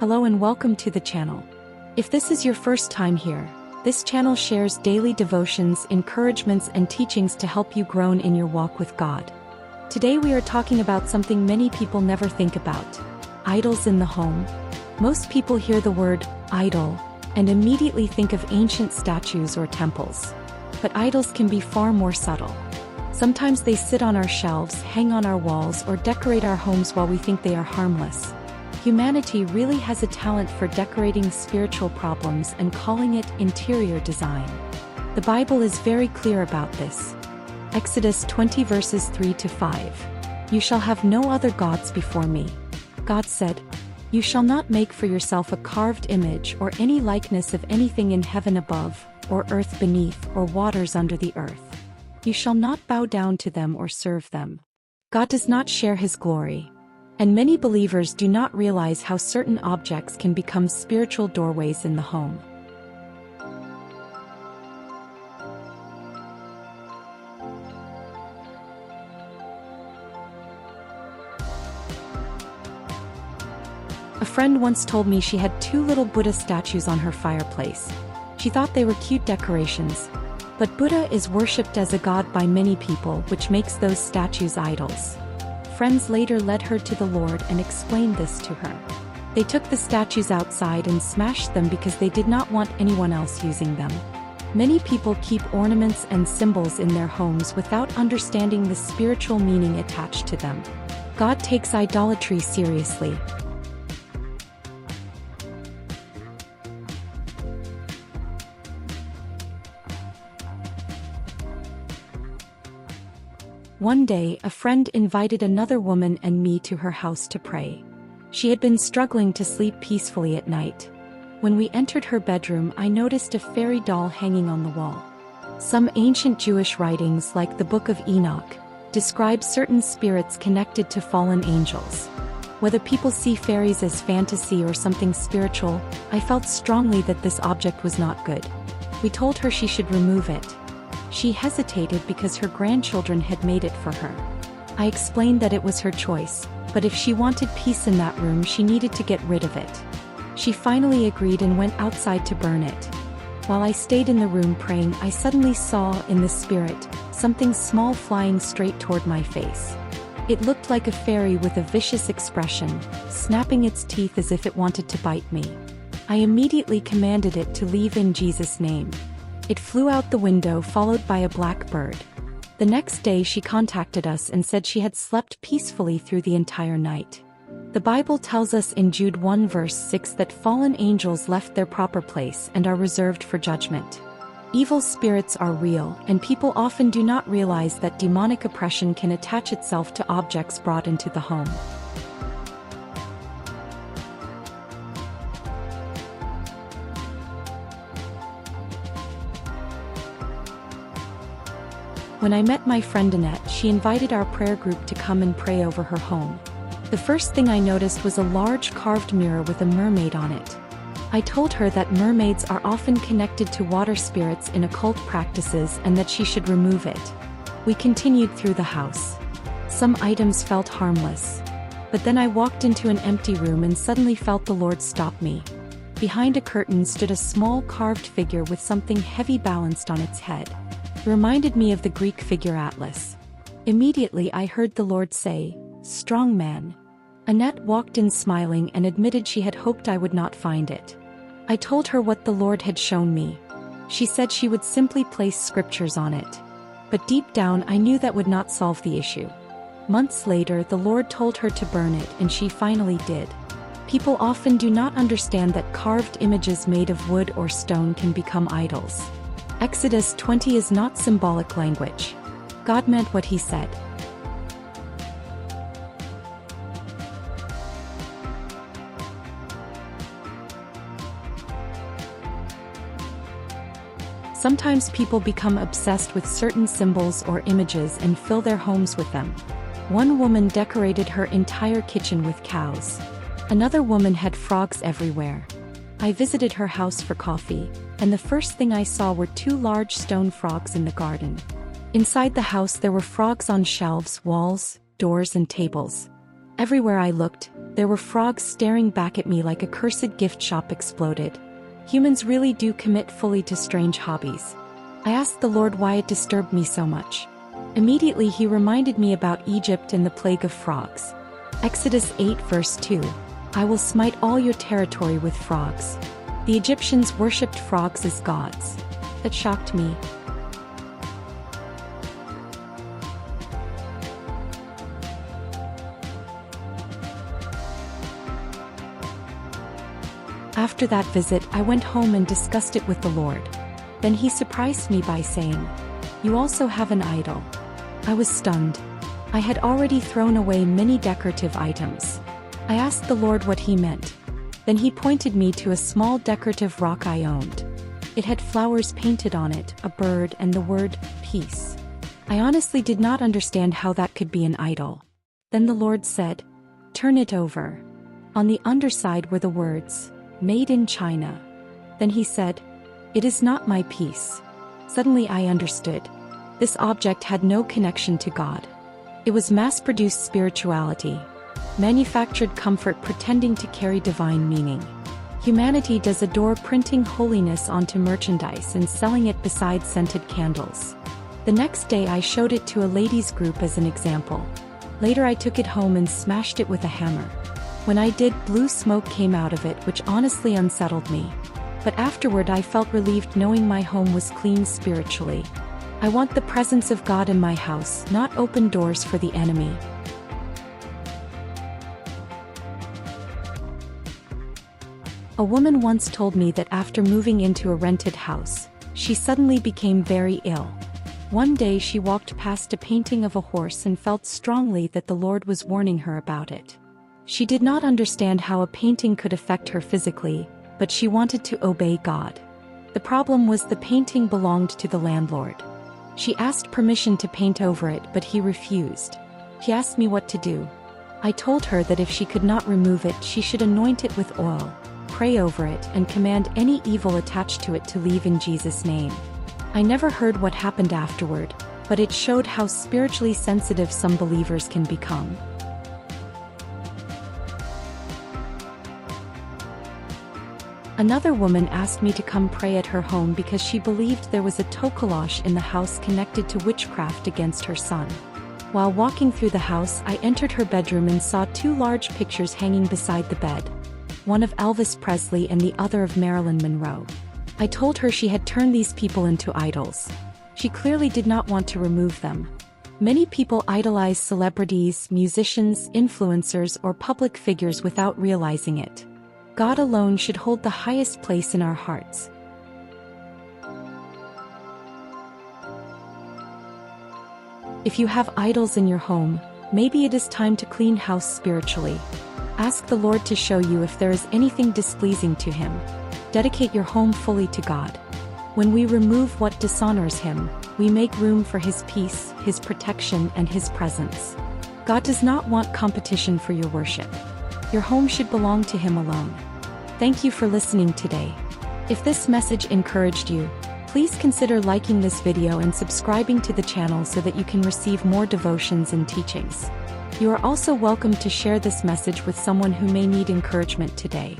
Hello and welcome to the channel. If this is your first time here, this channel shares daily devotions, encouragements, and teachings to help you grow in your walk with God. Today we are talking about something many people never think about: idols in the home. Most people hear the word idol and immediately think of ancient statues or temples. But idols can be far more subtle. Sometimes they sit on our shelves, hang on our walls, or decorate our homes while we think they are harmless. Humanity really has a talent for decorating spiritual problems and calling it interior design. The Bible is very clear about this. Exodus 20 verses 3-5. You shall have no other gods before me. God said, you shall not make for yourself a carved image or any likeness of anything in heaven above, or earth beneath, or waters under the earth. You shall not bow down to them or serve them. God does not share his glory. And many believers do not realize how certain objects can become spiritual doorways in the home. A friend once told me she had 2 little Buddha statues on her fireplace. She thought they were cute decorations. But Buddha is worshipped as a god by many people, which makes those statues idols. Friends later led her to the Lord and explained this to her. They took the statues outside and smashed them because they did not want anyone else using them. Many people keep ornaments and symbols in their homes without understanding the spiritual meaning attached to them. God takes idolatry seriously. One day, a friend invited another woman and me to her house to pray. She had been struggling to sleep peacefully at night. When we entered her bedroom, I noticed a fairy doll hanging on the wall. Some ancient Jewish writings, like the Book of Enoch, describe certain spirits connected to fallen angels. Whether people see fairies as fantasy or something spiritual, I felt strongly that this object was not good. We told her she should remove it. She hesitated because her grandchildren had made it for her. I explained that it was her choice, but if she wanted peace in that room, she needed to get rid of it. She finally agreed and went outside to burn it. While I stayed in the room praying, I suddenly saw, in the spirit, something small flying straight toward my face. It looked like a fairy with a vicious expression, snapping its teeth as if it wanted to bite me. I immediately commanded it to leave in Jesus' name. It flew out the window, followed by a black bird. The next day she contacted us and said she had slept peacefully through the entire night. The Bible tells us in Jude 1 verse 6 that fallen angels left their proper place and are reserved for judgment. Evil spirits are real, and people often do not realize that demonic oppression can attach itself to objects brought into the home. When I met my friend Annette, she invited our prayer group to come and pray over her home. The first thing I noticed was a large carved mirror with a mermaid on it. I told her that mermaids are often connected to water spirits in occult practices and that she should remove it. We continued through the house. Some items felt harmless. But then I walked into an empty room and suddenly felt the Lord stop me. Behind a curtain stood a small carved figure with something heavy balanced on its head. It reminded me of the Greek figure Atlas. Immediately I heard the Lord say, "Strong man." Annette walked in smiling and admitted she had hoped I would not find it. I told her what the Lord had shown me. She said she would simply place scriptures on it. But deep down I knew that would not solve the issue. Months later, the Lord told her to burn it, and she finally did. People often do not understand that carved images made of wood or stone can become idols. Exodus 20 is not symbolic language. God meant what he said. Sometimes people become obsessed with certain symbols or images and fill their homes with them. One woman decorated her entire kitchen with cows. Another woman had frogs everywhere. I visited her house for coffee, and the first thing I saw were 2 large stone frogs in the garden. Inside the house there were frogs on shelves, walls, doors, and tables. Everywhere I looked, There were frogs staring back at me like a cursed gift shop exploded. Humans really do commit fully to strange hobbies. I asked the Lord why it disturbed me so much. Immediately he reminded me about Egypt and the plague of frogs. Exodus 8 verse 2. I will smite all your territory with frogs. The Egyptians worshipped frogs as gods. That shocked me. After that visit, I went home and discussed it with the Lord. Then he surprised me by saying, "You also have an idol." I was stunned. I had already thrown away many decorative items. I asked the Lord what he meant. Then he pointed me to a small decorative rock I owned. It had flowers painted on it, a bird, and the word, peace. I honestly did not understand how that could be an idol. Then the Lord said, "Turn it over." On the underside were the words, "Made in China." Then he said, "It is not my peace." Suddenly I understood. This object had no connection to God. It was mass-produced spirituality. Manufactured comfort pretending to carry divine meaning. Humanity does adore printing holiness onto merchandise and selling it beside scented candles. The next day I showed it to a ladies' group as an example. Later I took it home and smashed it with a hammer. When I did, blue smoke came out of it, which honestly unsettled me. But afterward I felt relieved knowing my home was clean spiritually. I want the presence of God in my house, not open doors for the enemy. A woman once told me that after moving into a rented house, she suddenly became very ill. One day she walked past a painting of a horse and felt strongly that the Lord was warning her about it. She did not understand how a painting could affect her physically, but she wanted to obey God. The problem was the painting belonged to the landlord. She asked permission to paint over it, but he refused. He asked me what to do. I told her that if she could not remove it, she should anoint it with oil, pray over it, and command any evil attached to it to leave in Jesus' name. I never heard what happened afterward, but it showed how spiritually sensitive some believers can become. Another woman asked me to come pray at her home because she believed there was a tokalash in the house connected to witchcraft against her son. While walking through the house, I entered her bedroom and saw two large pictures hanging beside the bed. One of Elvis Presley and the other of Marilyn Monroe. I told her she had turned these people into idols. She clearly did not want to remove them. Many people idolize celebrities, musicians, influencers, or public figures without realizing it. God alone should hold the highest place in our hearts. If you have idols in your home, maybe it is time to clean house spiritually. Ask the Lord to show you if there is anything displeasing to Him. Dedicate your home fully to God. When we remove what dishonors Him, we make room for His peace, His protection, and His presence. God does not want competition for your worship. Your home should belong to Him alone. Thank you for listening today. If this message encouraged you, please consider liking this video and subscribing to the channel so that you can receive more devotions and teachings. You are also welcome to share this message with someone who may need encouragement today.